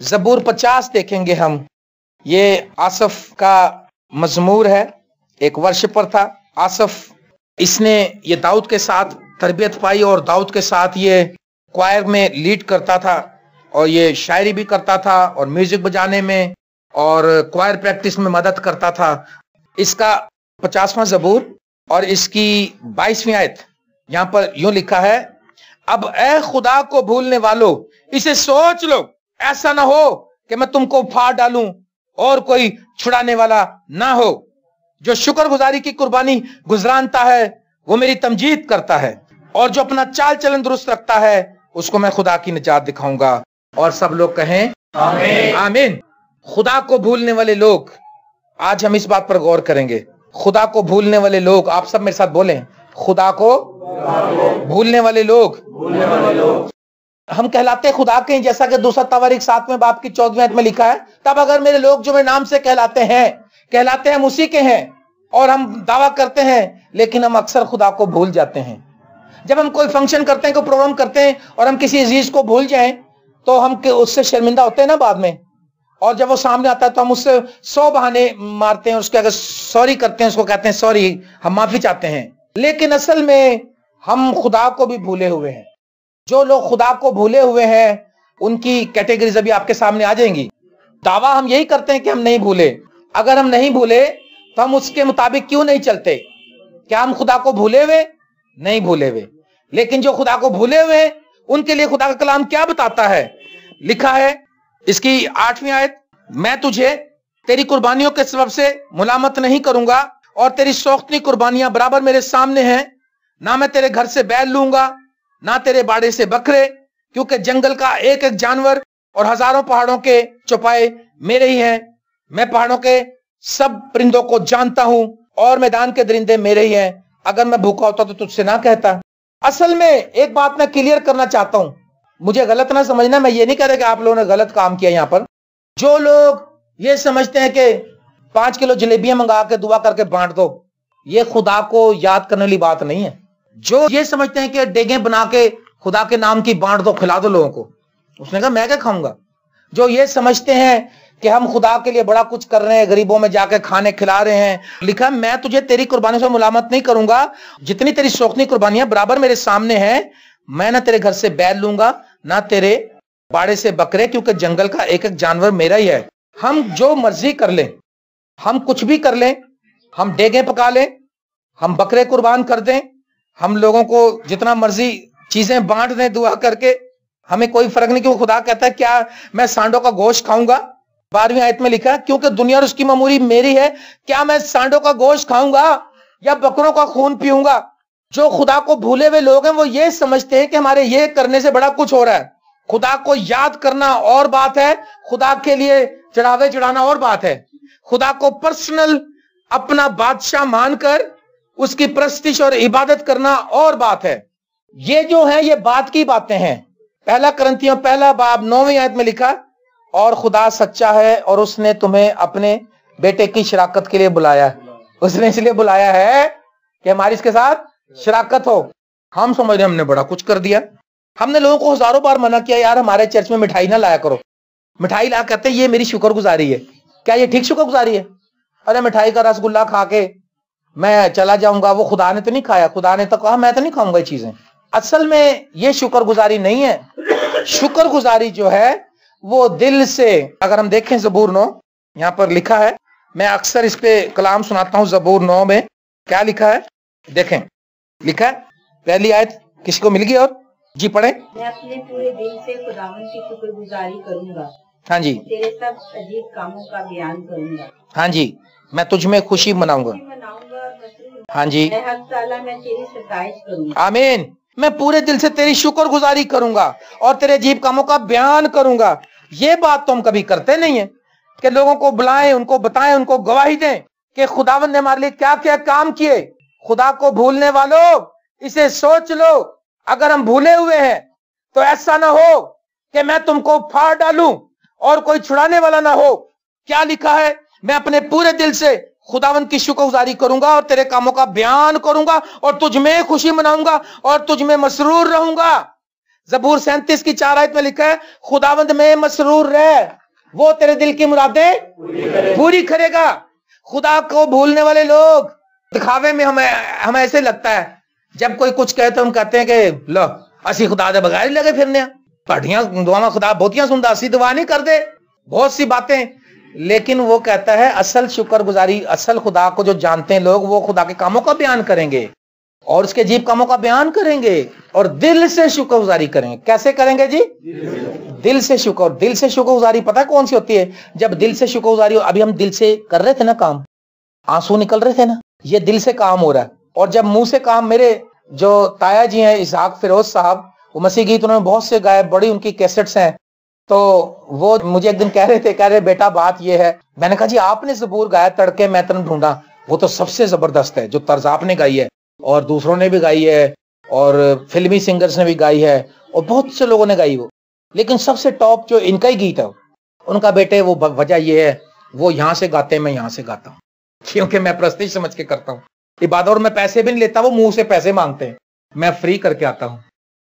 ज़बूर 50 देखेंगे हम। ये आसफ का मजमूर है, एक वर्शिपर था आसफ। इसने ये दाऊद के साथ तरबियत पाई और दाऊद के साथ ये क्वायर में लीड करता था और ये शायरी भी करता था और म्यूजिक बजाने में और क्वायर प्रैक्टिस में मदद करता था। इसका 50वां ज़बूर और इसकी 22वीं आयत यहां पर यूं लिखा है, अब ए खुदा को भूलने वालों इसे सोच लो, ऐसा ना हो कि मैं तुमको फाड़ डालूं और कोई छुड़ाने वाला ना हो। जो शुक्रगुजारी की कुर्बानी गुजरानता है वो मेरी तमजीद करता है, और जो अपना चाल चलन दुरुस्त रखता है उसको मैं खुदा की निजात दिखाऊंगा। और सब लोग कहें आमीन। आमीन। खुदा को भूलने वाले लोग, आज हम इस बात पर गौर करेंगे। खुदा को भूलने वाले लोग, आप सब मेरे साथ बोलें, खुदा को भूलने वाले लोग। हम कहलाते खुदा के, जैसा कि दूसरा तवारीख 7वें बाब की 14वीं आयत में लिखा है, तब अगर मेरे लोग जो मेरे नाम से कहलाते हैं हम उसी के हैं, और हम दावा करते हैं लेकिन हम अक्सर खुदा को भूल जाते हैं। जब हम कोई फंक्शन करते हैं, कोई प्रोग्राम करते हैं और हम किसी अजीज को भूल जाएं तो हम उससे शर्मिंदा होते हैं ना बाद में, और जब वो सामने आता है तो हम उससे 100 बहाने मारते हैं, उसके अगर सॉरी करते हैं, उसको कहते हैं सॉरी, हम माफी चाहते हैं, लेकिन असल में हम खुदा को भी भूले हुए हैं। जो लोग खुदा को भूले हुए हैं उनकी कैटेगरीज अभी आपके सामने आ जाएंगी। दावा हम यही करते हैं कि हम नहीं भूले। अगर हम नहीं भूले तो हम उसके मुताबिक क्यों नहीं चलते? क्या हम खुदा को भूले हुए? नहीं भूले हुए। लेकिन जो खुदा को भूले हुए हैं उनके लिए खुदा का कलाम क्या बताता है? लिखा है इसकी 8वीं आयत, मैं तुझे तेरी कुर्बानियों के सबब से मुलामत नहीं करूंगा और तेरी शौकनी कुर्बानियां बराबर मेरे सामने हैं। ना मैं तेरे घर से बैल लूंगा ना तेरे बाड़े से बकरे, क्योंकि जंगल का एक एक जानवर और हजारों पहाड़ों के चौपाए मेरे ही हैं। मैं पहाड़ों के सब परिंदों को जानता हूं और मैदान के दरिंदे मेरे ही हैं। अगर मैं भूखा होता तो तुझसे ना कहता। असल में एक बात मैं क्लियर करना चाहता हूं, मुझे गलत ना समझना, मैं ये नहीं कह रहा कि आप लोगों ने गलत काम किया। यहां पर जो लोग ये समझते हैं कि 5 किलो जलेबियां मंगा के दुआ करके बांट दो, ये खुदा को याद करने वाली बात नहीं है। जो ये समझते हैं कि डेगे बना के खुदा के नाम की बांट दो, खिला दो लोगों को, उसने कहा मैं क्या खाऊंगा। जो ये समझते हैं कि हम खुदा के लिए बड़ा कुछ कर रहे हैं, गरीबों में जाके खाने खिला रहे हैं, लिखा मैं तुझे तेरी कुर्बानी से मुलामत नहीं करूंगा, जितनी तेरी शौकनी कुर्बानियां बराबर मेरे सामने हैं। मैं ना तेरे घर से बैल लूंगा ना तेरे बाड़े से बकरे, क्योंकि जंगल का एक एक जानवर मेरा ही है। हम जो मर्जी कर लें, हम कुछ भी कर लें, हम डेगे पका लें, हम बकरे कुर्बान कर दें, हम लोगों को जितना मर्जी चीजें बांट दें दुआ करके, हमें कोई फर्क नहीं। क्यों खुदा कहता है क्या मैं सांडों का गोश्त खाऊंगा? 12वीं आयत में लिखा, क्योंकि दुनिया और उसकी मामूरी मेरी है, क्या मैं सांडों का गोश्त खाऊंगा या बकरों का खून पीऊंगा? जो खुदा को भूले हुए लोग हैं वो ये समझते हैं कि हमारे ये करने से बड़ा कुछ हो रहा है। खुदा को याद करना और बात है, खुदा के लिए चढ़ावे चढ़ाना और बात है। खुदा को पर्सनल अपना बादशाह मानकर उसकी प्रस्तिश और इबादत करना और बात है। ये जो है ये बात की बातें हैं। 1 कुरिन्थियों 1 बाब 9वीं आयत में लिखा, और खुदा सच्चा है और उसने तुम्हें अपने बेटे की शराकत के लिए बुलाया है। उसने इसलिए बुलाया है कि हमारी इसके साथ शराकत हो। हम समझ रहे हमने बड़ा कुछ कर दिया। हमने लोगों को हजारों बार मना किया, यार हमारे चर्च में मिठाई ना लाया करो। मिठाई ला कहते हैं ये मेरी शुक्रगुजारी है। क्या ये ठीक शुक्रगुजारी है? अरे मिठाई का रसगुल्ला खा के मैं चला जाऊंगा, वो खुदा ने तो नहीं खाया, खुदा ने तो कहा मैं तो नहीं खाऊंगा ये चीजें। असल में ये शुक्रगुजारी नहीं है। शुक्रगुजारी जो है वो दिल से, अगर हम देखें ज़बूर 9 यहां पर लिखा है, मैं अक्सर इस पे कलाम सुनाता हूं। ज़बूर 9 में क्या लिखा है देखें, लिखा है पहली आयत, किसी को मिल गई? और जी पढ़े। मैं अपने पूरे दिल से खुदावंद की शुक्रगुजारी करूंगा। हाँ जी। तेरे सब अजीब कामों का बयान करूंगा। हाँ जी। मैं तुझ में खुशी मनाऊंगा। हाँ जी। मैं हर साला मैं तेरी सताइश करूंगा। आमीन। मैं पूरे दिल से तेरी शुक्रगुजारी करूंगा और तेरे अजीब कामों का बयान करूंगा। ये बात तो हम कभी करते नहीं है कि लोगों को बुलाएं, उनको बताएं, उनको गवाही दें कि खुदावंद ने हमारे लिए क्या क्या काम किए। खुदा को भूलने वालों इसे सोच लो, अगर हम भूले हुए हैं तो ऐसा ना हो कि मैं तुमको फाड़ डालूं और कोई छुड़ाने वाला ना हो। क्या लिखा है? मैं अपने पूरे दिल से खुदावंद की शुक्रगुजारी करूंगा और तेरे कामों का बयान करूंगा और तुझ में खुशी मनाऊंगा और तुझ में मसरूर रहूंगा। ज़बूर 37 की 4 आयत में लिखा है, खुदावंद में मसरूर रह, वो तेरे दिल की मुरादें पूरी करेगा। खुदा को भूलने वाले लोग दिखावे में हमें ऐसे लगता है, जब कोई कुछ कहे तो हम कहते हैं कि लो असी खुदा दे बगैर ही लगे फिरने, पढ़ियां दुआवां खुदा बहुतियां सुनदा, असी दुआ नहीं कर दे, बहुत सी बातें। लेकिन वो कहता है असल शुक्रगुजारी, असल खुदा को जो जानते हैं लोग, वो खुदा के कामों का बयान करेंगे और उसके अजीब कामों का बयान करेंगे और दिल से शुक्रगुजारी करेंगे। कैसे करेंगे जी? दिल से शुक्र। दिल से शुक्रगुजारी पता है कौन सी होती है? जब दिल से शुक्रगुजारी, अभी हम दिल से कर रहे थे ना काम, आंसू निकल रहे थे ना, ये दिल से काम हो रहा है। और जब मुंह से काम, मेरे जो ताया जी हैं इसहाक फिरोज साहब, वो मसीह गीत उन्होंने बहुत से गाए, बड़ी उनकी कैसेट्स हैं, तो वो मुझे एक दिन कह रहे बेटा बात ये है, मैंने कहा जी आपने ज़बूर गाया तड़के मैं तन ढूंढा, वो तो सबसे जबरदस्त है जो तर्ज आपने गाई है, और दूसरों ने भी गाई है, और फिल्मी सिंगर्स ने भी गाई है, और बहुत से लोगों ने गाई वो, लेकिन सबसे टॉप जो इनका ही गीत है उनका, बेटे वो वजह ये है, वो यहाँ से गाते हैं, मैं यहाँ से गाता हूँ, क्योंकि मैं प्रस्तीज समझ के करता हूँ इबादत, और मैं पैसे भी नहीं लेता, वो मुंह से पैसे मांगते हैं, मैं फ्री करके आता हूँ,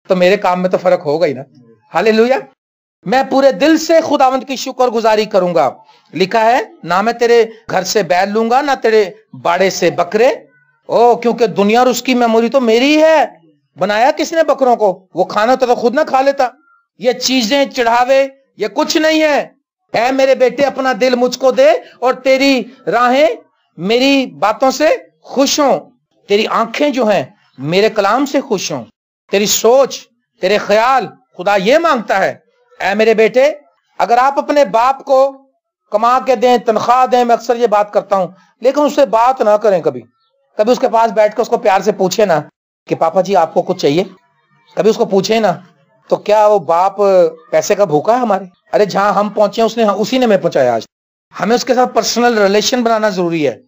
तो मेरे काम में तो फर्क होगा ही ना। हालेलुया। मैं पूरे दिल से खुदावंद की शुक्रगुजारी करूंगा। लिखा है, ना मैं तेरे घर से बैल लूंगा ना तेरे बाड़े से बकरे, ओ क्योंकि दुनिया और उसकी मेमोरी तो मेरी है। बनाया किसने बकरों को? वो खाना तो खुद ना खा लेता। ये चीजें चढ़ावे ये कुछ नहीं है। ऐ मेरे बेटे अपना दिल मुझको दे और तेरी राहें मेरी बातों से खुश हों। तेरी आंखें जो हैं मेरे कलाम से खुश हों। तेरी सोच तेरे ख्याल, खुदा ये मांगता है। ऐ मेरे बेटे, अगर आप अपने बाप को कमा के दें, तनख्वाह दें, मैं अक्सर ये बात करता हूं, लेकिन उससे बात ना करें, कभी कभी उसके पास बैठ कर उसको प्यार से पूछे ना कि पापा जी आपको कुछ चाहिए, कभी उसको पूछे ना, तो क्या वो बाप पैसे का भूखा है हमारे? अरे जहां हम पहुंचे उसने उसी ने हमें पहुंचाया। आज हमें उसके साथ पर्सनल रिलेशन बनाना जरूरी है।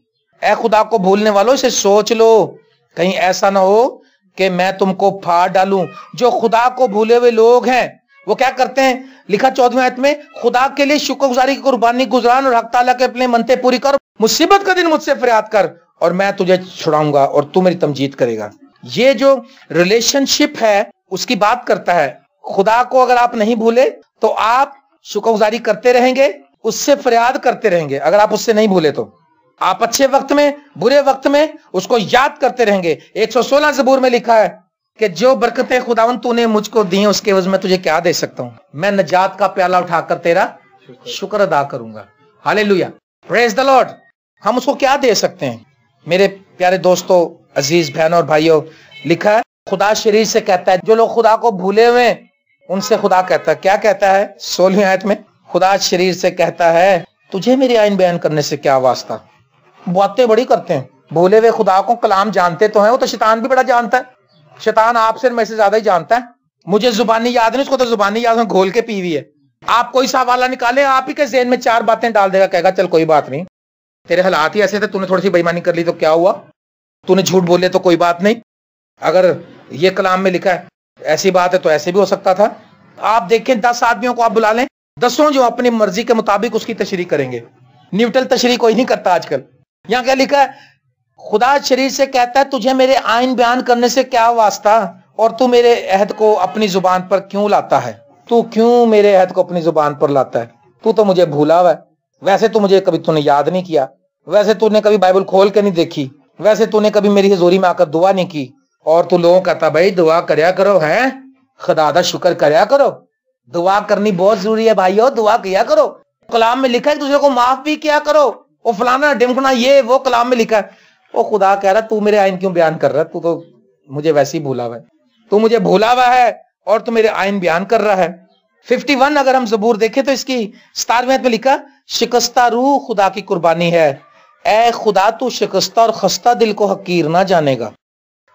ऐ खुदा को भूलने वालों, इसे सोच लो, कहीं ऐसा ना हो कि मैं तुमको फाड़ डालूं। जो खुदा को भूले हुए लोग हैं वो क्या करते हैं? लिखा 14वें आयत में, खुदा के लिए शुक्रगुजारी की कुर्बानी गुजरान और हक ताला के अपने मनते पूरी कर। मुसीबत का दिन मुझसे फरियाद कर और मैं तुझे छुड़ाऊंगा और तू मेरी तमजीद करेगा। ये जो रिलेशनशिप है उसकी बात करता है। खुदा को अगर आप नहीं भूले तो आप शुक्रगुजारी करते रहेंगे, उससे फरियाद करते रहेंगे। अगर आप उससे नहीं भूले तो आप अच्छे वक्त में बुरे वक्त में उसको याद करते रहेंगे। 116 ज़बूर में लिखा है कि जो बरकतें खुदावन तूने मुझको दी उसके एवज में तुझे क्या दे सकता हूं? मैं नजात का प्याला उठाकर तेरा शुक्र अदा करूंगा। Hallelujah, praise the Lord. हम उसको क्या दे सकते हैं? मेरे प्यारे दोस्तों, अजीज बहनों और भाइयों, लिखा है खुदा शरीर से कहता है, जो लोग खुदा को भूले हुए उनसे खुदा कहता है, क्या कहता है 16वीं आयत में? खुदा शरीर से कहता है, तुझे मेरी आइन बयान करने से क्या वास्ता? बातें बड़ी करते हैं, भूले हुए खुदा को कलाम जानते तो हैं, वो तो शैतान भी बड़ा जानता है। शैतान आपसे मैं से ज्यादा ही जानता है। मुझे जुबानी याद नहीं, उसको तो जुबानी याद में घोल के पी हुई है। आप कोई सा हवाला निकाले, आप ही के ज़हन में 4 बातें डाल देगा, कहेगा चल कोई बात नहीं, तेरे हालात ही ऐसे थे, तूने थोड़ी सी बेईमानी कर ली तो क्या हुआ, तूने झूठ बोले तो कोई बात नहीं, अगर ये कलाम में लिखा है ऐसी बात है तो ऐसे भी हो सकता था। आप देखें 10 आदमियों को आप बुला लें, 10 जो अपनी मर्जी के मुताबिक उसकी तशरीह करेंगे। न्यूट्रल तशरीह कोई नहीं करता आजकल। यहां क्या लिखा है? खुदा शरीर से कहता है, तुझे मेरे आइन बयान करने से क्या वास्ता, और तू मेरे अहद को अपनी जुबान पर क्यों लाता है? तू क्यों मेरे अहद को अपनी जुबान पर लाता है? तू तो मुझे भूला हुआ है। वैसे तो मुझे कभी तूने याद नहीं किया, वैसे तूने कभी बाइबल खोल के नहीं देखी, वैसे तूने कभी मेरी हजूरी में आकर दुआ नहीं की, और तू लोगों कहता भाई दुआ करया करो, है खुदा दा शुक्र करया करो, दुआ करनी बहुत जरूरी है भाइयों, दुआ किया करो। कलाम में लिखा है दूसरे को माफ भी किया करो, वो फलाना ढिमकना ये वो कलाम में लिखा है। वो खुदा कह रहा तू मेरे आइन क्यों बयान कर रहा है? तू तो मुझे वैसे ही भूला हुआ है, तू मुझे भूला हुआ है और तू मेरे आइन बयान कर रहा है। 51 अगर हम ज़बूर देखें तो इसकी 17वें में लिखा, शिकस्ता रूह खुदा की कुर्बानी है, ऐ खुदा तू शिकस्ता और खस्ता दिल को हकीर ना जानेगा।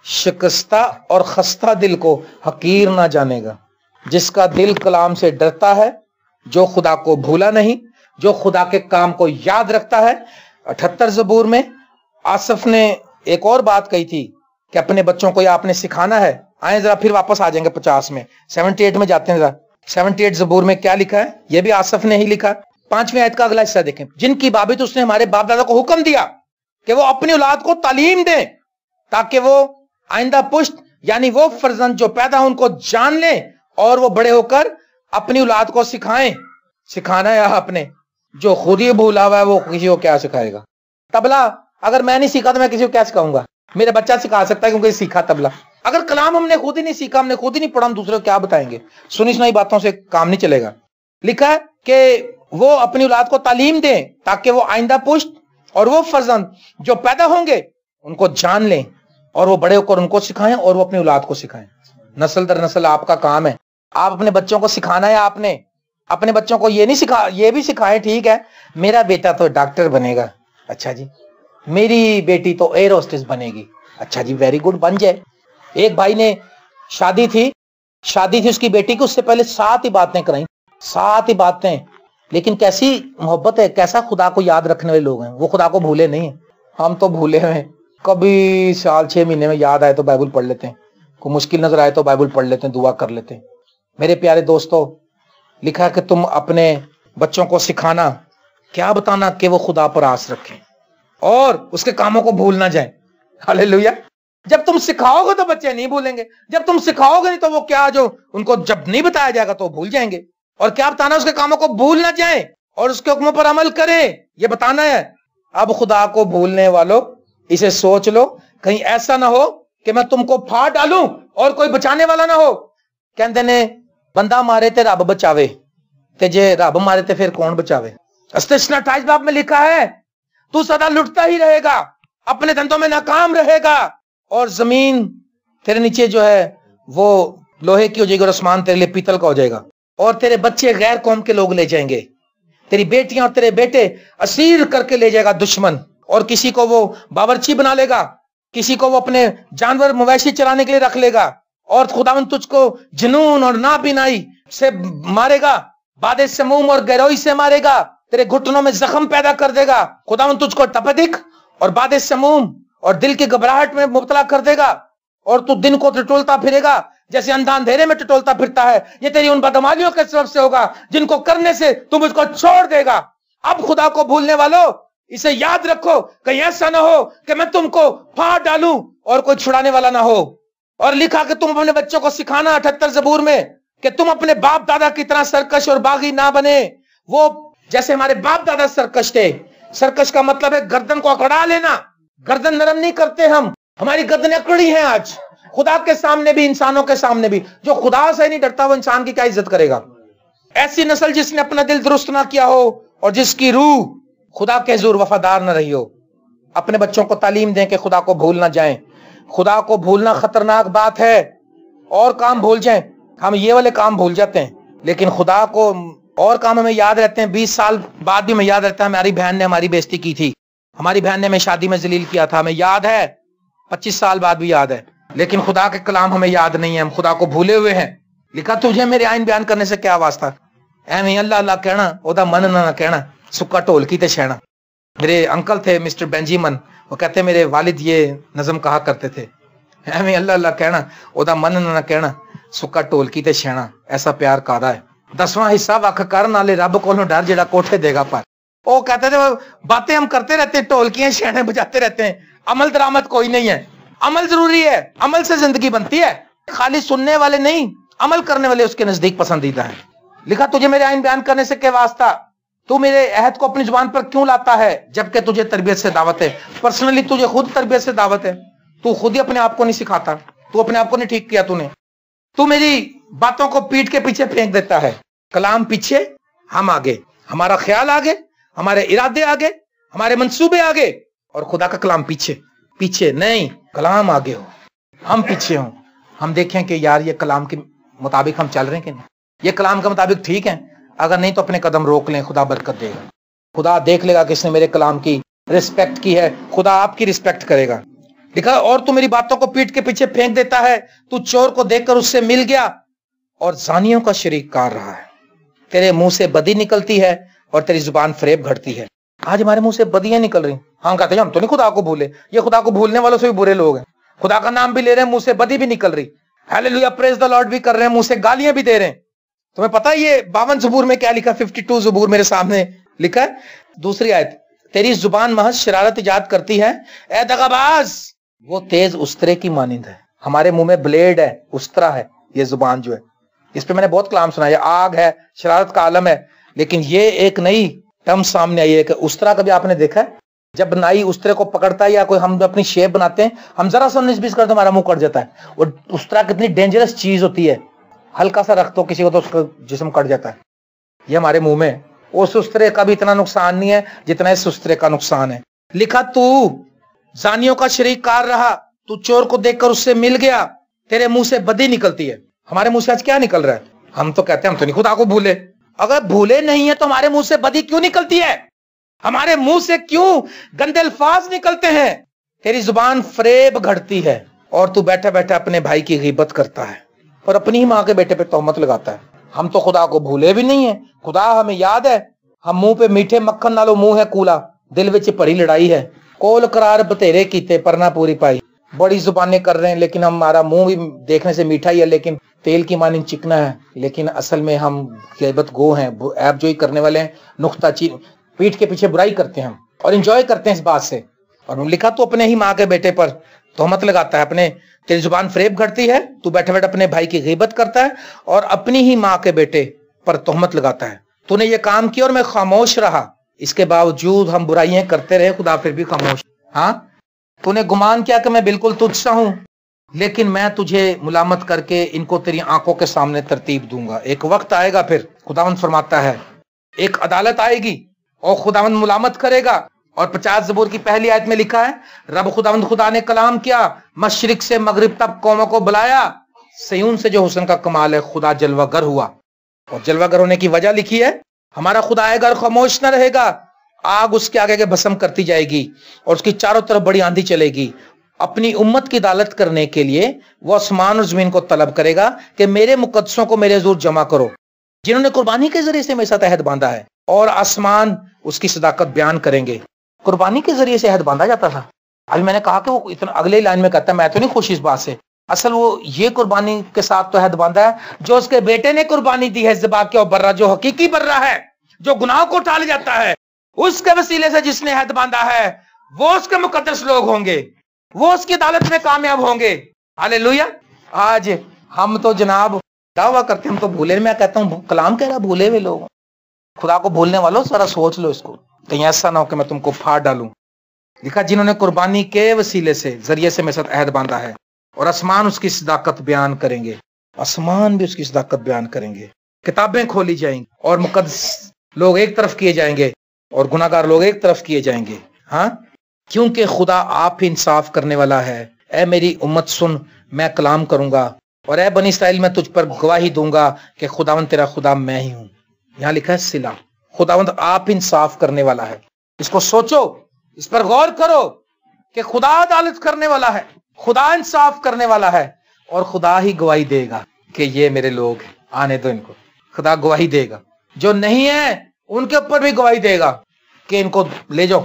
शिकस्ता और खस्ता दिल को हकीर ना जानेगा। जिसका दिल कलाम से डरता है, जो खुदा को भूला नहीं, जो खुदा के काम को याद रखता है। 78 ज़बूर में आसफ ने एक और बात कही थी कि अपने बच्चों को ये आपने सिखाना है। आए जरा फिर वापस आ जाएंगे 50 में, 78 में जाते हैं जरा। 78 ज़बूर में क्या लिखा है? ये भी आसफ ने ही लिखा। 5वीं आयत का अगला हिस्सा देखें, जिनकी बाबित उसने हमारे बाप दादा को हुक्म दिया कि वो अपनी औलाद को तालीम दें ताकि वो आइंदा पुश्त यानी वो फर्जंद जो पैदा हो उनको जान ले और वो बड़े होकर अपनी औलाद को सिखाएं। सिखाना है आपने, जो खुद ही भूला हुआ है वो किसी को क्या सिखाएगा। तबला अगर मैं नहीं सीखा तो मैं किसी को क्या सिखाऊंगा? मेरा बच्चा सिखा सकता है क्योंकि सीखा तबला। अगर कलाम हमने खुद ही नहीं सीखा, हमने खुद ही नहीं पढ़ा, हम दूसरे को क्या बताएंगे? सुनी सुनाई बातों से काम नहीं चलेगा। लिखा है कि वो अपनी औलाद को तालीम दें ताकि वो आइंदा पुश्त और वो फर्जंद जो पैदा होंगे उनको जान लें और वो बड़े होकर उनको सिखाएं और वो अपनी औलाद को सिखाएं। नस्ल दर नस्ल आपका काम है। आप अपने बच्चों को सिखाना है। आपने अपने बच्चों को ये नहीं सिखा, ये भी सिखाएं, ठीक है मेरा बेटा तो डॉक्टर बनेगा, अच्छा जी, मेरी बेटी तो एयर होस्टेस बनेगी, अच्छा जी, वेरी गुड, बन जाए। एक भाई ने शादी थी उसकी बेटी की, उससे पहले 7 ही बातें कराई, 7 ही बातें। लेकिन कैसी मोहब्बत है, कैसा खुदा को याद रखने वाले लोग हैं। वो खुदा को भूले नहीं है। हम तो भूले हुए हैं। कभी साल 6 महीने में याद आए तो बाइबल पढ़ लेते हैं, कोई मुश्किल नजर आए तो बाइबल पढ़ लेते हैं, दुआ कर लेते हैं। मेरे प्यारे दोस्तों, लिखा है कि तुम अपने बच्चों को सिखाना, क्या बताना, कि वो खुदा पर आस रखें और उसके कामों को भूल ना जाए। हालेलुया। जब तुम सिखाओगे तो बच्चे नहीं भूलेंगे, जब तुम सिखाओगे नहीं तो वो क्या, जो उनको जब नहीं बताया जाएगा तो भूल जाएंगे। और क्या बताना, उसके कामों को भूल ना जाए और उसके हुक्मों पर अमल करें, ये बताना है। अब खुदा को भूलने वालों, इसे सोच लो, कहीं ऐसा ना हो कि मैं तुमको फाड़ डालूं और कोई बचाने वाला ना हो। कहते ने बंदा मारे ते रब बचावे, ते जे रब मारे ते फिर कौन बचावे। अस्तिस्ना 28 बाब में लिखा है, तू सदा लुटता ही रहेगा, अपने धंधों में नाकाम रहेगा और जमीन तेरे नीचे जो है वो लोहे की हो जाएगी और आसमान तेरे लिए पीतल का हो जाएगा और तेरे बच्चे गैर कौम के लोग ले जाएंगे, तेरी बेटियां और तेरे बेटे असीर करके ले जाएगा दुश्मन, और किसी को वो बावर्ची बना लेगा, किसी को वो अपने जानवर मवेशी चराने के लिए रख लेगा, और खुदावंद तुझको जुनून और नाबिनाई से मारेगा, बादे समूम और गहरोई से मारेगा, तेरे घुटनों में जख्म पैदा कर देगा। खुदावंद तुझको तपदिक और बादे समूम और दिल की घबराहट में मुब्तला कर देगा और तू दिन को टटोलता फिरेगा जैसे अंधा अंधेरे में टटोलता फिरता है। ये तेरी उन बदमालियों के सबब से होगा जिनको करने से तुम उसको छोड़ देगा। अब खुदा को भूलने वालों, इसे याद रखो, कहीं ऐसा ना हो कि मैं तुमको फाड़ डालूं और कोई छुड़ाने वाला ना हो। और लिखा कि तुम अपने बच्चों को सिखाना 78 ज़बूर में कि तुम अपने बाप दादा की तरह सरकश और बागी ना बने। वो जैसे हमारे बाप दादा सरकश थे, सरकश का मतलब है गर्दन को अकड़ा लेना, गर्दन नरम नहीं करते हम, हमारी गर्दन अकड़ी है आज खुदा के सामने भी, इंसानों के सामने भी। जो खुदा से नहीं डरता वो इंसान की क्या इज्जत करेगा। ऐसी नस्ल जिसने अपना दिल दुरुस्त ना किया हो और जिसकी रूह खुदा के हुजूर वफादार न रही हो। अपने बच्चों को तालीम दें कि खुदा को भूल ना जाएं। खुदा को भूलना खतरनाक बात है। और काम भूल जाएं, हम ये वाले काम भूल जाते हैं, लेकिन खुदा को और काम हमें याद रहते हैं। 20 साल बाद भी हमें याद रहता है, हमारी बहन ने हमारी बेइज्जती की थी, हमारी बहन ने हमें शादी में जलील किया था, हमें याद है। 25 साल बाद भी याद है, लेकिन खुदा के कलाम हमें याद नहीं है, हम खुदा को भूले हुए हैं। लिखा तुझे मेरे आइन बयान करने से क्या वास्ता, एवं अल्लाह अल्लाह कहना, ओदा मन ना कहना, सुक्का ढोलकी ते शहना। मेरे अंकल थे मिस्टर बेंजीमन, वो कहते मेरे वालिद ये नज़म कहा करते थे, एवं अल्लाह अल्लाह कहना, ओदा मन ना कहना, सुक्का ढोलकी ते शहना। ऐसा प्यार कादा है। 10वां हिस्सा वख कर नाले रब कोलों डर जेड़ा कोठे देगा पर। वो कहते थे बातें हम करते रहते हैं, ढोलकियां शहने बजाते रहते हैं, अमल दरामद कोई नहीं है। अमल जरूरी है, अमल से जिंदगी बनती है। खाली सुनने वाले नहीं, अमल करने वाले उसके नजदीक पसंदीदा है। लिखा तुझे मेरे आइन बयान करने से क्या वास्ता, तू मेरे अहद को अपनी जुबान पर क्यों लाता है, जबकि तुझे तरबियत से दावत है। पर्सनली तुझे खुद तरबियत से दावत है, तू खुद ही अपने आप को नहीं सिखाता, तू अपने आप को नहीं ठीक किया तूने। तू मेरी बातों को पीठ के पीछे फेंक देता है। कलाम पीछे, हम आगे, हमारा ख्याल आगे, हमारे इरादे आगे, हमारे मंसूबे आगे, और खुदा का कलाम पीछे। पीछे नहीं, कलाम आगे हो, हम पीछे हों। हम देखें कि यार ये कलाम के मुताबिक हम चल रहे हैं कि नहीं, ये कलाम के मुताबिक ठीक है। अगर नहीं तो अपने कदम रोक लें, खुदा बरकत देगा। खुदा देख लेगा किसने मेरे कलाम की रिस्पेक्ट की है, खुदा आपकी रिस्पेक्ट करेगा। लिखा और तू मेरी बातों को पीठ के पीछे फेंक देता है, तू चोर को देखकर उससे मिल गया और जानियों का शरीक कर रहा है। तेरे मुंह से बदी निकलती है और तेरी जुबान फरेब घड़ती है। आज हमारे मुंह से बदियां निकल रही, हम कहते हैं हम तो नहीं खुदा को भूले। ये खुदा को भूलने वालों से भी बुरे लोग हैं। खुदा का नाम भी ले रहे हैं, मुंह से बदी भी निकल रही, हालेलुया प्रेज द लॉर्ड भी कर रहे हैं, मुंह से गालियां भी दे रहे हैं। तुम्हें पता है ये 52 ज़बूर में क्या लिखा, 52 ज़बूर मेरे सामने लिखा है, दूसरी आयत, तेरी जुबान महज शरारत इजाद करती है, ए दगाबाज, वो तेज उस्तरे की मानिंद है। हमारे मुंह में ब्लेड है, उस्तरा है ये जुबान जो है, इस पे मैंने बहुत कलाम सुना है, आग है, शरारत का आलम है, लेकिन ये एक नई टर्म सामने आई है कि उस्तरा कभी आपने देखा है? जब नाई उस्तरे को पकड़ता है या कोई हम अपनी शेप बनाते हैं, हम जरा सा 19-20 करते हमारा मुंह कट जाता है। और उस्तरा कितनी डेंजरस चीज होती है, हल्का सा रख दो किसी को तो उसका जिस्म कट जाता है। ये हमारे मुंह में, उस उस्तरे का भी इतना नुकसान नहीं है जितना इस उस्तरे का नुकसान है। लिखा तू जानियों का शरीक कार रहा, तू चोर को देखकर उससे मिल गया, तेरे मुंह से बदी निकलती है। हमारे मुंह से आज क्या निकल रहा है? हम तो कहते हैं हम तो नहीं खुदा को भूले। अगर भूले नहीं है तो हमारे मुंह से बदी क्यों निकलती है? हमारे मुंह से क्यों गंदे अल्फाज निकलते हैं? तेरी जुबान फरेब घड़ती है और तू बैठे बैठे अपने भाई की गीबत करता है और अपनी ही माँ के बेटे पे तोहमत लगाता है। हम तो खुदा को भूले भी नहीं है, खुदा हमें याद है। हम मुंह पे मीठे मक्खन नालो मुंह है कूला, दिल विच भरी लड़ाई है, कोल करार बतेरे कीते पर ना पूरी पाई। बड़ी जुबानें कर रहे हैं लेकिन हमारा मुंह भी देखने से मीठा ही है लेकिन तेल की मानी चिकना है, लेकिन असल में हम गैबत गो हैं, ऐब जोई करने वाले हैं, नुक्ताची पीठ के पीछे बुराई करते हैं हम और इंजॉय करते हैं इस बात से। और लिखा तो अपने ही माँ के बेटे पर तोहमत लगाता है, अपने तेरी जुबान फरेब घड़ती है, तू बैठे बैठे अपने भाई की गीबत करता है और अपनी ही माँ के बेटे पर तोहमत लगाता है। तूने ये काम किया और मैं खामोश रहा, इसके बावजूद हम बुराइयां करते रहे, खुदा फिर भी खामोश। हाँ, तूने गुमान किया कि मैं बिल्कुल तुझसा हूं, लेकिन मैं तुझे मुलामत करके इनको तेरी आंखों के सामने तरतीब दूंगा। एक वक्त आएगा, फिर खुदावंद फरमाता है एक अदालत आएगी और खुदावंद मुलामत करेगा। और 50 ज़बूर की पहली आयत में लिखा है, रब खुदावंद खुदा ने कलाम किया, मशरिक से मगरिब तक कौमों को बुलाया, सयून से जो हुस्न का कमाल है खुदा जलवागर हुआ। और जलवागर होने की वजह लिखी है, हमारा खुदा आएगा और खामोश न रहेगा, आग उसके आगे के भस्म करती जाएगी और उसकी चारों तरफ बड़ी आंधी चलेगी। अपनी उम्मत की अदालत करने के लिए वो आसमान और जमीन को तलब करेगा कि मेरे मुकद्दसों को मेरे हुजूर जमा करो, जिन्होंने कुर्बानी के जरिए से मेरे साथ अहद बांधा है। और आसमान उसकी सदाकत बयान करेंगे। कुर्बानी के जरिए से अहद बांधा जाता था। अभी मैंने कहा कि वो इतना अगले लाइन में कहता है, मैं तो नहीं खुश इस बात से, असल वो ये कुर्बानी के साथ तो अहद बांधा है जो उसके बेटे ने कुर्बानी दी है, ज़िबा के और बर्रा, जो हकीकी बर्रा है, जो गुनाह को टाल जाता है, उसके वसीले से जिसने अहद बांधा है वो उसके मुकद्दस लोग होंगे, वो उसकी अदालत में कामयाब होंगे। हालेलुया। आज हम तो जनाब दावा करते, हम तो भूले, मैं कहता हूं कलाम कह रहा भूले हुए लोग। खुदा को भूलने वालों जरा सोच लो इसको, कहीं ऐसा ना हो कि मैं तुमको फाड़ डालूं। लिखा जिन्होंने कुर्बानी के वसीले से जरिए से मेरे साथ अहद बांधा है, और आसमान उसकी सदाकत बयान करेंगे, आसमान भी उसकी सदाकत बयान करेंगे। किताबें खोली जाएंगी और मुकद्दस लोग एक तरफ किए जाएंगे और गुनाहगार लोग एक तरफ किए जाएंगे। हाँ, क्योंकि खुदा आप ही इंसाफ करने वाला है। ऐ मेरी उम्मत सुन, मैं कलाम करूंगा, और ऐ बनी इस्राएल मैं तुझ पर गवाही दूंगा कि खुदावंद तेरा खुदा मैं ही हूं। यहां लिखा है सिला, खुदावंद आप इंसाफ करने वाला है। इसको सोचो, इस पर गौर करो कि खुदा अदालत करने वाला है, खुदा इंसाफ करने वाला है, और खुदा ही गवाही देगा कि ये मेरे लोग हैं, आने दो इनको। खुदा गवाही देगा, जो नहीं है उनके ऊपर भी गवाही देगा कि इनको ले जाओ,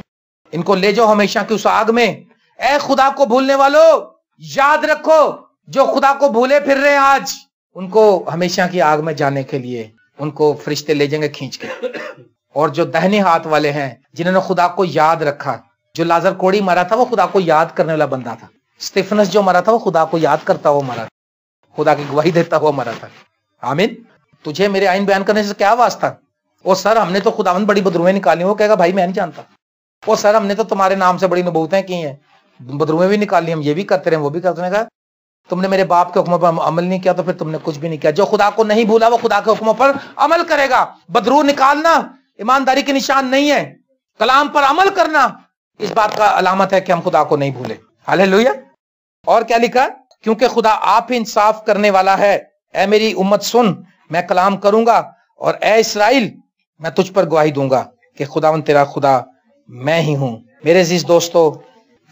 इनको ले जाओ हमेशा की उस आग में। ऐ खुदा को भूलने वालों, याद रखो, जो खुदा को भूले फिर रहे हैं आज, उनको हमेशा की आग में जाने के लिए उनको फरिश्ते ले जाएंगे खींच के। और जो दाहिने हाथ वाले हैं जिन्होंने खुदा को याद रखा, जो लाजर कोड़ी मरा था वो खुदा को याद करने वाला बंदा था। स्टीफनस जो मरा था वो खुदा को याद करता हुआ मरा था, खुदा की गवाही देता हुआ मरा था। आमीन। तुझे मेरे आइन बयान करने से क्या वास्ता? ओ सर हमने तो खुदावंद बड़ी बदरुएं निकाली। वो कहेगा भाई मैं नहीं जानता। ओ सर हमने तो तुम्हारे नाम से बड़ी नबूवतें की हैं, बदरुएं भी निकाली, हम ये भी करते रहे वो भी करते रहे। तुमने मेरे बाप के हुक्मों पर अमल नहीं किया तो फिर तुमने कुछ भी नहीं किया। जो खुदा को नहीं भूला वो खुदा के हुक्मों पर अमल करेगा। बदरू निकालना ईमानदारी के निशान नहीं है, कलाम पर अमल करना इस बात का अलामत है कि हम खुदा को नहीं भूले। हालेलुया। और क्या लिखा? क्योंकि खुदा आप ही इंसाफ करने वाला है। ऐ मेरी उम्मत सुन, मैं कलाम करूंगा, और ऐ इस्राएल मैं तुझ पर गवाही दूंगा कि खुदावंद तेरा खुदा मैं ही हूं। मेरे अजीज दोस्तों,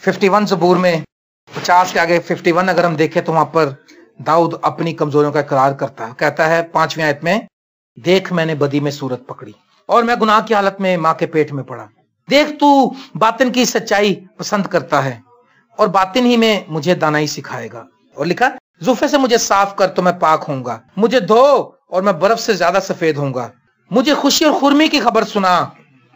51 ज़बूर में 50 के आगे 51 अगर हम देखें तो वहां पर दाऊद अपनी कमजोरियों का इकरार करता है। कहता है 5वीं आयत में, देख मैंने बदी में सूरत पकड़ी और मैं गुनाह की हालत में मां के पेट में पड़ा। देख तू बातिन की सच्चाई पसंद करता है और बातिन ही में मुझे दानाई सिखाएगा। और लिखा, जुल्फे से मुझे साफ कर तो मैं पाक होऊंगा, मुझे धो और मैं बर्फ से ज्यादा सफेद होऊंगा। मुझे खुशी और खुरमी की खबर सुना,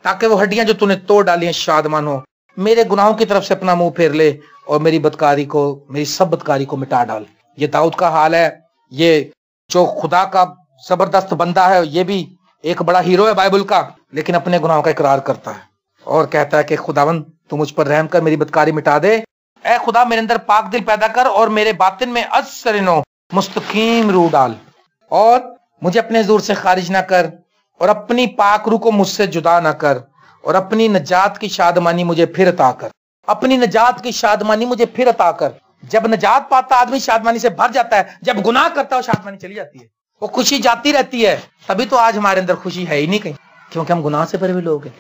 ताकि वो हड्डियां जो तूने तोड़ डाली हैं शादमान हो। मेरे गुनाहों की तरफ से अपना मुंह फेर ले और मेरी सब बदकारी को मिटा डाल। ये दाऊद का हाल है। ये जो खुदा का जबरदस्त बंदा है, ये भी एक बड़ा हीरो है बाइबल का, लेकिन अपने गुनाहों का इकरार करता है और कहता है कि खुदावन तू मुझ पर रहम कर, मेरी बदकारी मिटा दे। ऐ खुदा मेरे अंदर पाक दिल पैदा कर और मेरे बातिन में असरनो मुस्तकीम रूह डाल, और मुझे अपने हुजूर से खारिज ना कर, और अपनी पाक रूह को मुझसे जुदा ना कर, और अपनी नजात की शादमानी मुझे फिर अता कर। अपनी नजात की शादमानी मुझे फिर अता कर। जब नजात पाता आदमी शादमानी से भर जाता है, जब गुनाह करता है शादमानी चली जाती है, वो खुशी जाती रहती है। तभी तो आज हमारे अंदर खुशी है ही नहीं कहीं, क्योंकि हम गुनाह से भरे हुए लोग हैं,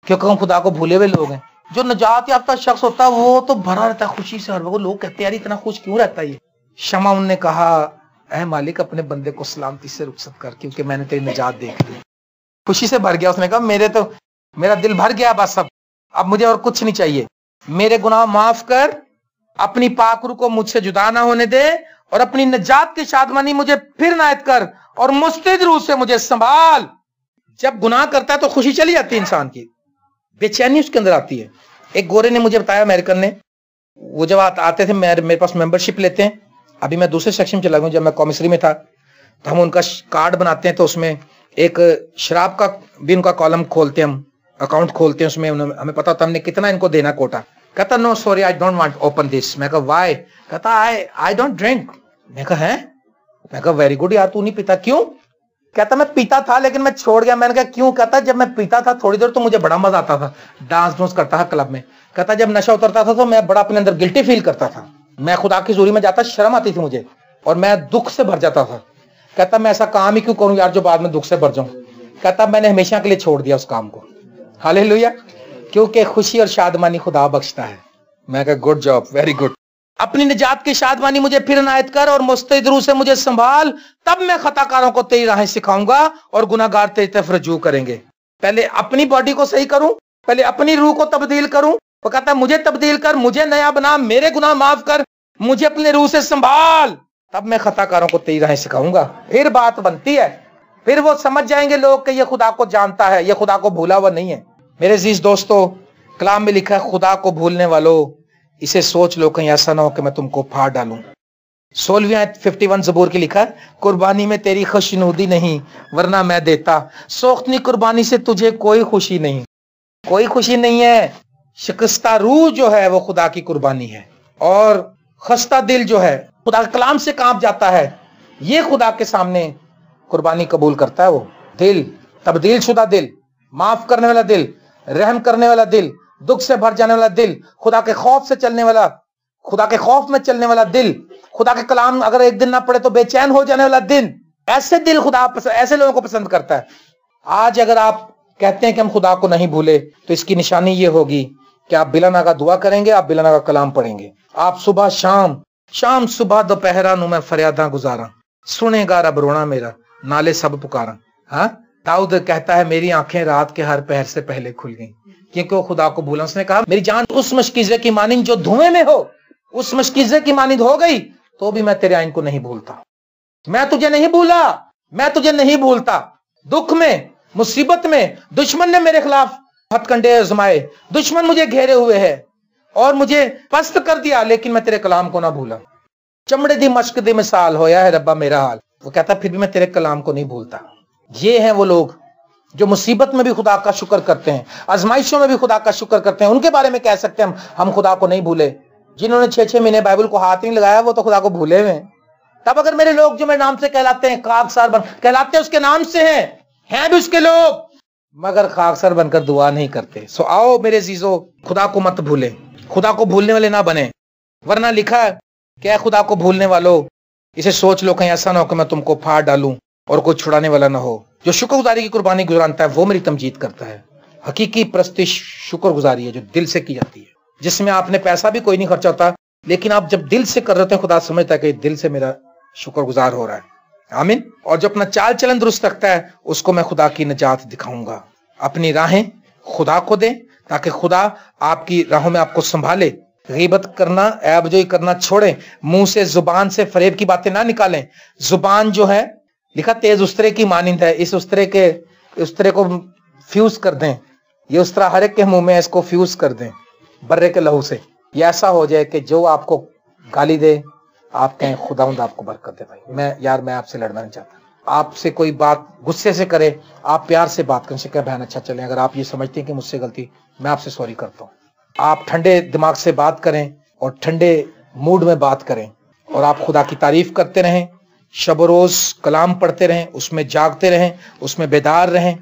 क्योंकि हम खुदा को भूले हुए लोग हैं। जो नजात याफ्ता शख्स होता है वो तो भरा रहता है खुशी से, और वो लोग कहते हैं यार इतना खुश क्यों रहता है ये। शमा ने कहा, ऐ मालिक अपने बंदे को सलामती से रुखसत कर, क्योंकि मैंने तेरी निजात देख ली। खुशी से भर गया। उसने कहा मेरा दिल भर गया, बस अब मुझे और कुछ नहीं चाहिए। मेरे गुनाह माफ कर, अपनी पाक रूह को मुझसे जुदा ना होने दे, और अपनी निजात की शादमानी मुझे फिर नायत कर, और मुस्तैद रूह से मुझे संभाल। जब गुनाह करता है तो खुशी चली जाती है इंसान की, बेचैनी उसके अंदर आती है। एक गोरे ने मुझे बताया, अमेरिकन ने, वो जब आते थे मेरे पास मेंबरशिप लेते हैं। अभी मैं दूसरे सेक्शन में चला गया, जब मैं कॉमिसरी में था तो हम उनका कार्ड बनाते हैं, तो उसमें एक शराब का भी उनका कॉलम खोलते हैं, हम अकाउंट खोलते हैं, उसमें हमें पता होता है हमने कितना इनको देना कोटा। कहता no sorry I don't want open this. मैं कहा व्हाई? कहता आई डोंट ड्रिंक। मैं कहा है? मैं कहा वेरी गुड यार, तू नहीं पीता, क्यों? कहता मैं पीता था लेकिन मैं छोड़ गया। मैंने कहा क्यों? कहता जब मैं पीता था थोड़ी देर तो मुझे बड़ा मजा आता था, डांस करता था क्लब में। कहता जब नशा उतरता था तो मैं बड़ा अपने अंदर गिल्टी फील करता था, मैं खुदा की हुजूरी में जाता, शर्म आती थी मुझे, और मैं दुख से भर जाता था। कहता मैं ऐसा काम ही क्यों करूं यार जो बाद में दुख से भर जाऊं। कहता मैंने हमेशा के लिए छोड़ दिया उस काम को। हालेलुया, क्योंकि खुशी और शादमानी खुदा बख्शता है। मैं कहा गुड जॉब, वेरी गुड। अपनी निजात की शादमानी मुझे फिर इनायत कर, और मुस्तैद रूह से मुझे संभाल, तब मैं खताकारों को तेरी राहें सिखाऊंगा और गुनाहगार तेरी तरफ रजू करेंगे। पहले अपनी बॉडी को सही करूं, पहले अपनी रूह को तब्दील करूं। वो कहता मुझे तब्दील कर, मुझे नया बना, मेरे गुनाह माफ कर, मुझे अपने रूह से संभाल, तब मैं खताकारों को तेरी राहें सिखाऊंगा। फिर बात बनती है, फिर वो समझ जाएंगे लोग कि ये खुदा को जानता है, ये खुदा को भूला हुआ नहीं है। मेरे अजीज दोस्तों, कलाम में लिखा है, खुदा को भूलने वालों इसे सोच लो कहीं ऐसा ना हो कि मैं तुमको फाड़ डालूं। 16वीं आयत 51 ज़बूर की लिखा है, कुर्बानी में तेरी खुशनुदी नहीं, वरना मैं देता। सोख्तनी कुर्बानी से तुझे कोई खुशी नहीं, कोई खुशी नहीं है। शिकस्ता रूह जो है वो खुदा की कुर्बानी है, और खस्ता दिल जो है खुदा के कलाम से कांप जाता है, ये खुदा के सामने कुर्बानी कबूल करता है। वो दिल, तब्दील शुदा दिल, माफ करने वाला दिल, रहम करने वाला दिल, दुख से भर जाने वाला दिल, खुदा के खौफ से चलने वाला, खुदा के खौफ में चलने वाला दिल, खुदा के कलाम अगर एक दिन ना पढ़े तो बेचैन हो जाने वाला दिल, ऐसे दिल खुदा ऐसे लोगों को पसंद करता है। आज अगर आप कहते हैं कि हम खुदा को नहीं भूले, तो इसकी निशानी ये होगी कि आप बिलाना का दुआ करेंगे, आप बिलाना का कलाम पढ़ेंगे, आप सुबह शाम सुबह दोपहरा नु मैं फरियादा गुजारा, सुनेगा रब रोना मेरा, नाले सब पुकारा। हाँ, दाऊद कहता है मेरी आंखें रात के हर पहर से पहले खुल गई, क्योंकि वो खुदा को भूला। उसने कहा मेरी जान उस मशकीजे की मानिंद जो धुएं में हो, उस मशकीजे की मानिंद हो गई तो भी मैं तेरे आइन को नहीं भूलता। मैं तुझे नहीं भूला, मैं तुझे नहीं भूलता। दुख में, मुसीबत में दुश्मन ने मेरे खिलाफ हथकंडे आजमाए, दुश्मन मुझे घेरे हुए है और मुझे पस्त कर दिया, लेकिन मैं तेरे कलाम को ना भूला। चमड़े दी मश्क दी मिसाल होया है रब्बा मेरा हाल। वो कहता फिर भी मैं तेरे कलाम को नहीं भूलता। ये हैं वो लोग जो मुसीबत में भी खुदा का शुक्र करते हैं, आजमाइशों में भी खुदा का शुक्र करते हैं। उनके बारे में कह सकते हैं हम खुदा को नहीं भूले। जिन्होंने 6-6 महीने बाइबल को हाथ नहीं लगाया वो तो खुदा को भूले हुए हैं। तब अगर मेरे लोग जो मेरे नाम से कहलाते हैं, खाकसार बन कहलाते हैं, उसके नाम से हैं भी उसके लोग, मगर खाकसार बनकर दुआ नहीं करते। सो आओ मेरे अजीजों, खुदा को मत भूले, खुदा को भूलने वाले ना बने, वरना लिखा है क्या खुदा को भूलने वालों इसे सोच लो कहीं ऐसा ना हो कि मैं तुमको फाड़ डालूं और कोई छुड़ाने वाला ना हो। जो शुक्रगुजारी की कुर्बानी गुजारता है वो मेरी तमजीद करता है। हकीकी परस्ती शुक्रगुजारी है जो दिल से की जाती है, जिसमें आपने पैसा भी कोई नहीं खर्चा होता, लेकिन आप जब दिल से कर रहे हैं खुदा समझता है कि दिल से मेरा शुक्रगुजार हो रहा है। आमीन। और जो अपना चाल चलन दुरुस्त रखता है उसको मैं खुदा की निजात दिखाऊंगा। अपनी राहें खुदा को दें ताकि खुदा आपकी राहों में आपको संभाले। गीबत करना, ऐबजोई करना छोड़ें। मुंह से, जुबान से फरेब की बातें ना निकालें। जुबान जो है लिखा तेज उस्तरे की मानिंद है, इस उस्तरे को फ्यूज कर दें। ये उस्तरा हर एक के मुंह में, इसको फ्यूज कर दें बर्रे के लहू से। ये ऐसा हो जाए कि जो आपको गाली दे आप कहें खुदावंद आपको बरकत दे। भाई मैं आपसे लड़ना नहीं चाहता, आपसे कोई बात गुस्से से करे, आप प्यार से बात करें, कहें बहन अच्छा चले, अगर आप ये समझते हैं कि मुझसे गलती, मैं आपसे सॉरी करता हूँ। आप ठंडे दिमाग से बात करें और ठंडे मूड में बात करें, और आप खुदा की तारीफ करते रहें, शब रोज कलाम पढ़ते रहें, उसमें जागते रहें, उसमें बेदार रहें।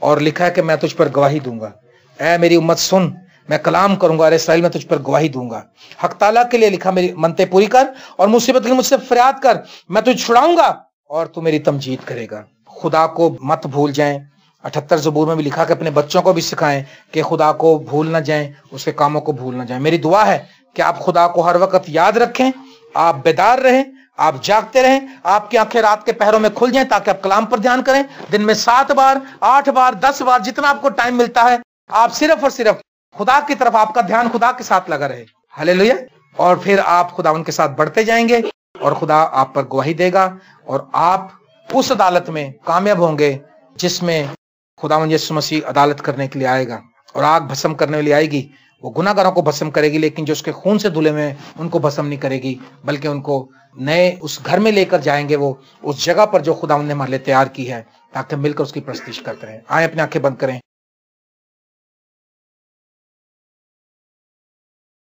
और लिखा है कि मैं तुझ पर गवाही दूंगा, ऐ मेरी उम्मत सुन, मैं कलाम करूंगा, अरे इस्राएल मैं तुझ पर गवाही दूंगा। हक ताला के लिए लिखा, मेरी मनते पूरी कर और मुसीबत की मुझसे फरियाद कर, मैं तुझे छुड़ाऊंगा और तू मेरी तमजीद करेगा। खुदा को मत भूल जाएं। 78 ज़बूर में भी लिखा कि अपने बच्चों को भी सिखाएं कि खुदा को भूल ना जाएं, उसके कामों को भूल ना जाएं। मेरी दुआ है कि आप खुदा को हर वक्त याद रखें, आप बेदार रहें, आप जागते रहें, आपकी आंखें रात के पहरों में खुल जाएं ताकि आप कलाम पर ध्यान करें। दिन में 7 बार, 8 बार, 10 बार, जितना आपको टाइम मिलता है, आप सिर्फ और सिर्फ खुदा की तरफ, आपका ध्यान खुदा के साथ लगा रहे। हालेलुया। और फिर आप खुदा उनके साथ बढ़ते जाएंगे और खुदा आप पर गवाही देगा और आप उस अदालत में कामयाब होंगे जिसमें खुदावंद यीशु मसीह अदालत करने के लिए आएगा और आग भस्म करने वाली आएगी। वो गुनाहगारों को भस्म करेगी, लेकिन जो उसके खून से धुले में उनको भस्म नहीं करेगी, बल्कि उनको नए उस घर में लेकर जाएंगे, वो उस जगह पर जो खुदावंद ने हमारे लिए तैयार की है, ताकि मिलकर उसकी प्रस्तिश करते रहें। आए अपनी आंखें बंद करें।